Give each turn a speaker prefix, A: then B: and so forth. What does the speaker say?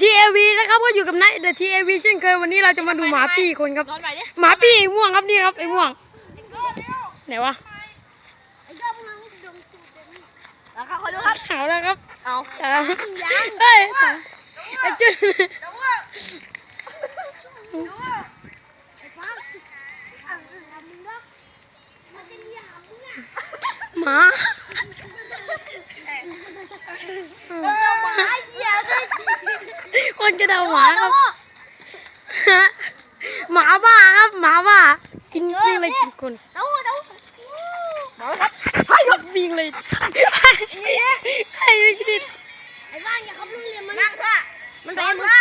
A: ทีเอวีนะครับก็อยู่กับนายเดอะทีเอวีเช่นเคยวันนี้เราจะมาดูหมาปี้คนครับหมาปี้ไอ้ม่วงครับนี่ครับไอ้ม่วงไหนวะ
B: ขอดูครับ
A: เอาแล้วครับ
B: เอา
A: เฮ้ยไอ้จุดหมาคนกระเดาหมาครับหมาบ้าครับหมาบ้ากินวิ่งเลยกินคนให้ครับวิ่งเลยให้วิ่งดิ
B: ไอ้บ้านอย่าขับรถเรียนมันนั่งค่ะมันโดนค่ะ